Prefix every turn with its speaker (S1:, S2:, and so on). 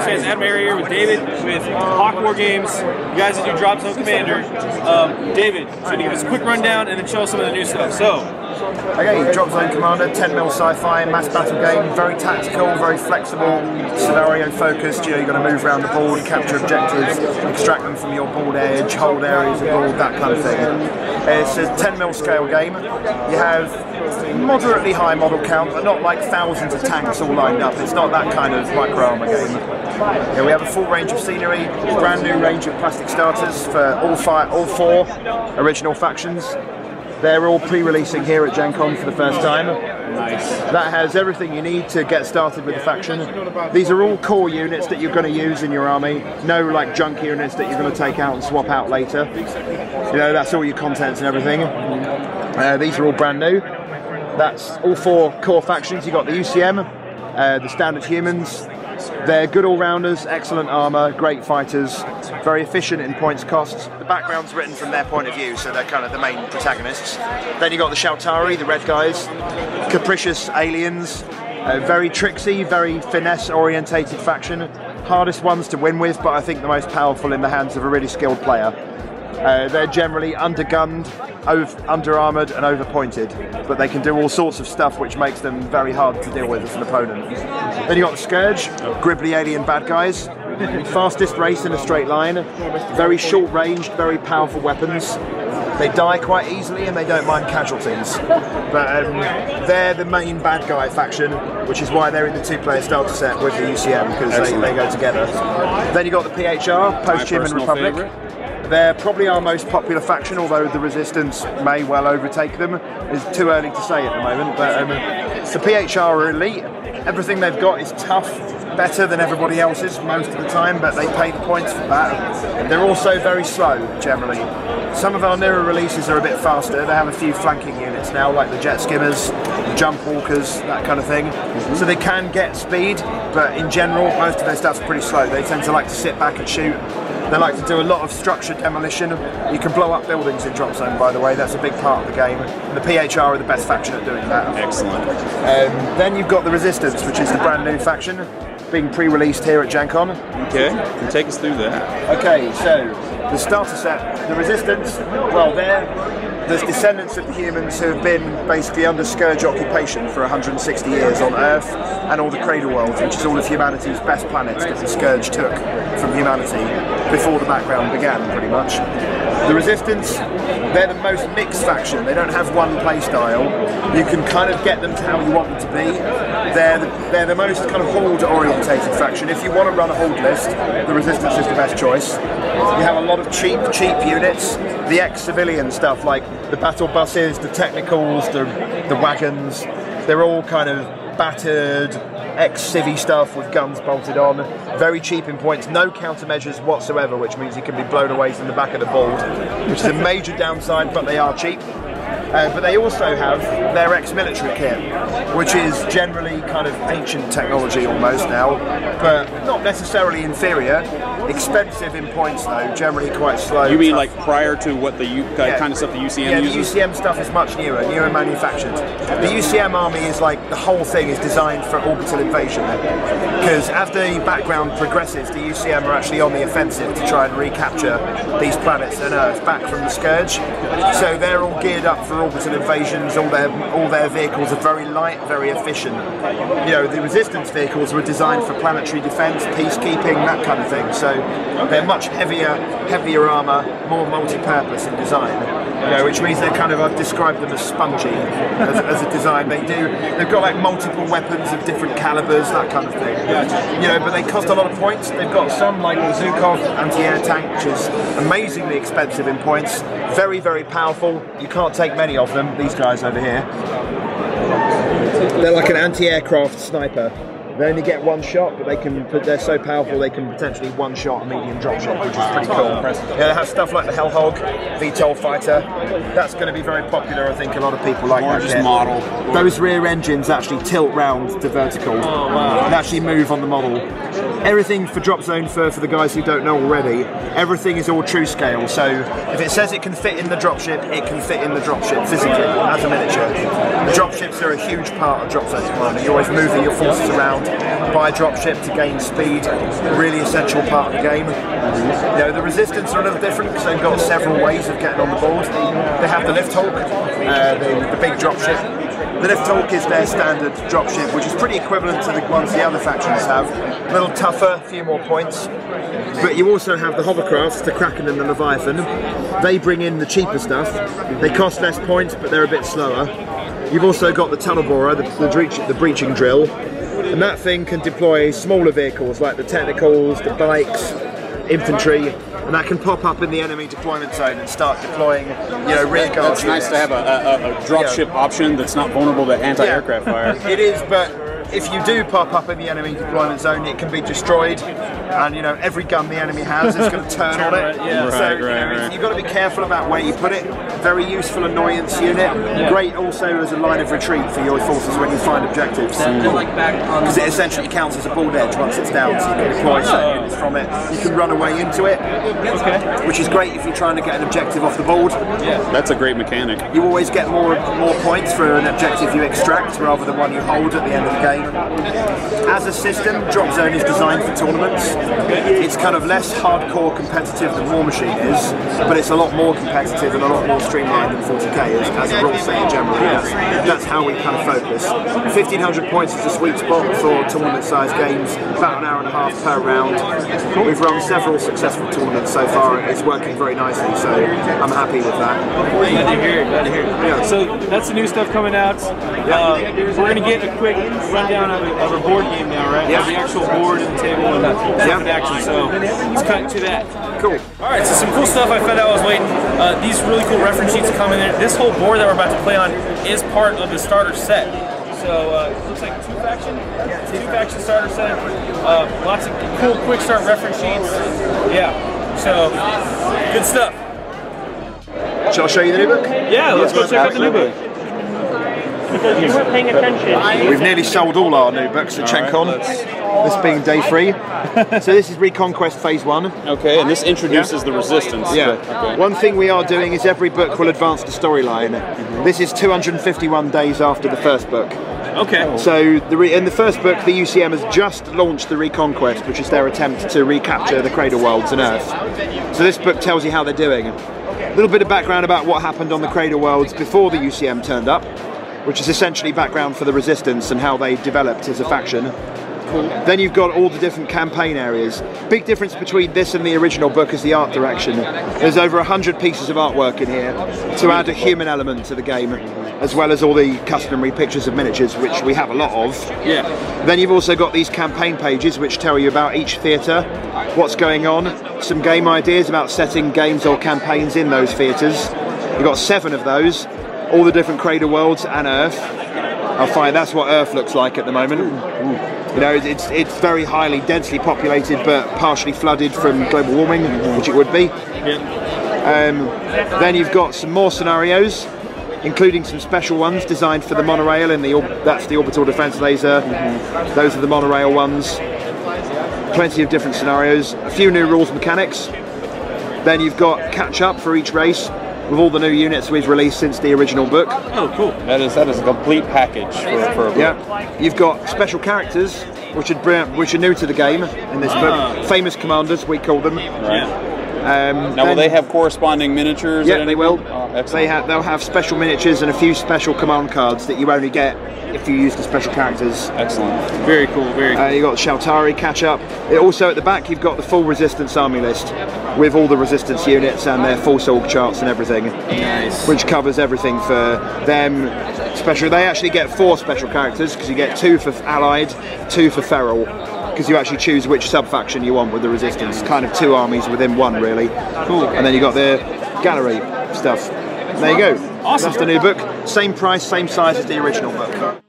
S1: fans, AdamHarry here with David with Hawk Wargames. You guys that do Dropzone Commander. David, so you give us a quick rundown and then show us some of the new stuff. So,
S2: okay, Dropzone Commander, 10mm sci-fi, mass battle game, very tactical, very flexible, scenario focused. You know, you're going to move around the board, capture objectives, extract them from your board edge, hold areas of board, that kind of thing. It's a 10mm scale game. You have moderately high model count, but not like thousands of tanks all lined up. It's not that kind of micro armor game. Yeah, we have a full range of scenery, brand new range of plastic starters for all four original factions. They're all pre-releasing here at GenCon for the first time.
S1: nice.
S2: That has everything you need to get started with the faction. These are all core units that you're going to use in your army. No like junk units that you're going to take out and swap out later. You know, that's all your contents and everything. These are all brand new. That's all four core factions. You've got the UCM, the standard humans. They're good all-rounders, excellent armour, great fighters, very efficient in points costs. The background's written from their point of view, so they're kind of the main protagonists. Then you've got the Shautari, the red guys, capricious aliens, very tricksy, very finesse-orientated faction. Hardest ones to win with, but I think the most powerful in the hands of a really skilled player. They're generally undergunned, under-armoured and over-pointed, but they can do all sorts of stuff which makes them very hard to deal with as an opponent. Then you've got the Scourge, gribbly alien bad guys, fastest race in a straight line, very short-ranged, very powerful weapons. They die quite easily and they don't mind casualties. But they're the main bad guy faction, which is why they're in the two-player starter set with the UCM, because they go together. Then you've got the PHR, Post-Human Republic.
S1: Favorite.
S2: They're probably our most popular faction, although the Resistance may well overtake them. It's too early to say at the moment, but the PHR are elite. Everything they've got is tough, better than everybody else's most of the time, but they pay the points for that. They're also very slow, generally. Some of our newer releases are a bit faster. They have a few flanking units now, like the Jet Skimmers, the Jump Walkers, that kind of thing. So they can get speed, but in general, most of their stuff's pretty slow. They tend to like to sit back and shoot. They like to do a lot of structured demolition. You can blow up buildings in Dropzone, by the way. That's a big part of the game. And the PHR are the best faction at doing that.
S1: Excellent.
S2: Then you've got the Resistance, which is the brand new faction, being pre-released here at GenCon.
S1: Okay, and take us through that.
S2: Okay, so the starter set, the Resistance, well, they're the descendants of the humans who have been basically under Scourge occupation for 160 years on Earth and all the Cradle Worlds, which is all of humanity's best planets that the Scourge took from humanity before the background began, pretty much. The Resistance, they're the most mixed faction. They don't have one play style. You can kind of get them to how you want them to be. They're the most kind of horde-orientated faction. If you want to run a horde list, the Resistance is the best choice. You have a lot of cheap units. The ex-civilian stuff, like the battle buses, the technicals, the wagons, they're all kind of battered, ex-civvy stuff with guns bolted on. Very cheap in points, no countermeasures whatsoever, which means you can be blown away from the back of the board, which is a major downside, but they are cheap. But they also have their ex-military kit, which is generally kind of ancient technology almost now, but not necessarily inferior. Expensive in points though, generally quite slow.
S1: You mean like prior to what the kind of stuff the UCM uses?
S2: Yeah, the UCM stuff is much newer manufactured. The UCM army is like, the whole thing is designed for orbital invasion. Because as the background progresses, the UCM are actually on the offensive to try and recapture these planets and Earth back from the Scourge. So they're all geared up for orbital invasions. All their vehicles are very light, very efficient. You know, the Resistance vehicles were designed for planetary defense, peacekeeping, that kind of thing. So they're much heavier armor, more multi-purpose in design. You know, which means they're kind of, I've described them as spongy as a design. They've got like multiple weapons of different calibers, that kind of thing. You know, but they cost a lot of points. They've got some like the Zukov anti-air tank, which is amazingly expensive in points. Very, very powerful. You can't take many of them, these guys over here. They're like an anti-aircraft sniper. They only get one shot, but they're so powerful they can potentially one-shot a medium dropship, which is pretty cool. Yeah, they have stuff like the Hellhog, VTOL fighter. That's going to be very popular. I think a lot of people like that.
S1: Largest model.
S2: Those rear engines actually tilt round to vertical and actually move on the model. Everything for Dropzone, for the guys who don't know already, everything is all true scale. So if it says it can fit in the dropship, it can fit in the dropship physically as a miniature. The dropships are a huge part of Dropzone Commander. You're always moving your forces around. Buy dropship to gain speed, really essential part of the game. You know, the resistance are a little different because they've got several ways of getting on the board. They have the lift hulk, the big dropship. The lift hulk is their standard dropship, which is pretty equivalent to the ones the other factions have. A little tougher, a few more points. But you also have the hovercrafts, the Kraken and the Leviathan. They bring in the cheaper stuff. They cost less points, but they're a bit slower. You've also got the tunnel borer, the breaching drill, and that thing can deploy smaller vehicles like the technicals, the bikes, infantry, and that can pop up in the enemy deployment zone and start deploying, you know, rear guard.
S3: It's nice to have a dropship option that's not vulnerable to anti-aircraft fire.
S2: It is, but if you do pop up in the enemy deployment zone, it can be destroyed, and you know every gun the enemy has is going to turn on it.
S1: Yeah.
S2: So you've got to be careful about where you put it. Very useful annoyance unit. Great also as a line of retreat for your forces when you find objectives. Because it essentially counts as a bald edge once it's down, so you can deploy certain units from it. You can run away into it, which is great if you're trying to get an objective off the board.
S3: Yeah, that's a great mechanic.
S2: You always get more points for an objective you extract rather than one you hold at the end of the game. As a system, Dropzone is designed for tournaments. It's kind of less hardcore competitive than War Machine is, but it's a lot more competitive and a lot more streamlined than 40k is, as a rule set in general. That's how we kind of focus. 1500 points is the sweet spot for tournament-sized games, about an hour and a half per round. We've run several successful tournaments so far, and it's working very nicely, so I'm happy with that.
S1: Glad to hear it, glad to hear it. Yeah. So that's the new stuff coming out. We're going to get a quick rundown of a board game now, right?
S2: Yeah.
S1: The actual board and table and stuff in action, so let's cut to that.
S2: Cool.
S1: Alright, so some cool stuff I found out while I was waiting. These really cool reference sheets come in there. This whole board that we're about to play on is part of the starter set. So it looks like two faction starter set. Lots of cool quick start reference sheets. Yeah, so good stuff.
S2: Shall I show you the new book?
S1: Yeah, let's go check out the new book.
S4: Because you weren't paying attention.
S2: We've nearly sold all our new books at GenCon, this being day 3. So this is Reconquest Phase 1.
S3: Okay, and this introduces the resistance.
S2: Yeah.
S3: Okay.
S2: One thing we are doing is every book will advance the storyline. This is 251 days after the first book.
S1: Okay.
S2: So in the first book, the UCM has just launched the Reconquest, which is their attempt to recapture the Cradle Worlds and Earth. So this book tells you how they're doing. A little bit of background about what happened on the Cradle Worlds before the UCM turned up, which is essentially background for the Resistance and how they developed as a faction. Cool. Then you've got all the different campaign areas. Big difference between this and the original book is the art direction. There's over 100 pieces of artwork in here to add a human element to the game, as well as all the customary pictures of miniatures, which we have a lot of.
S1: Yeah.
S2: Then you've also got these campaign pages which tell you about each theatre, what's going on, some game ideas about setting games or campaigns in those theatres. You've got 7 of those, all the different Cradle Worlds and Earth. I'll find that's what Earth looks like at the moment. You know, it's very highly densely populated, but partially flooded from global warming, which it would be.
S1: Yeah.
S2: Then you've got some more scenarios, including some special ones designed for the monorail, and that's the orbital defense laser. Those are the monorail ones. Plenty of different scenarios. A few new rules mechanics. Then you've got catch up for each race, with all the new units we've released since the original book.
S1: Oh, cool.
S3: That is a complete package for a book.
S2: Yeah. You've got special characters, which are new to the game in this book. Famous commanders, we call them.
S3: Right. Now, will they have corresponding miniatures?
S2: Yeah, they will.
S3: They'll
S2: have special miniatures and a few special command cards that you only get if you use the special characters.
S3: Excellent.
S1: Very cool, very cool.
S2: You've got Shaltari catch up. Also at the back you've got the full Resistance army list with all the Resistance units and their full org charts and everything.
S1: Nice.
S2: Which covers everything for them. They actually get 4 special characters because you get 2 for Allied, 2 for Feral. Because you actually choose which sub-faction you want with the Resistance. Kind of 2 armies within one, really. Cool. And then you got the gallery stuff. And there you go.
S1: Awesome.
S2: That's the new book. Same price, same size as the original book.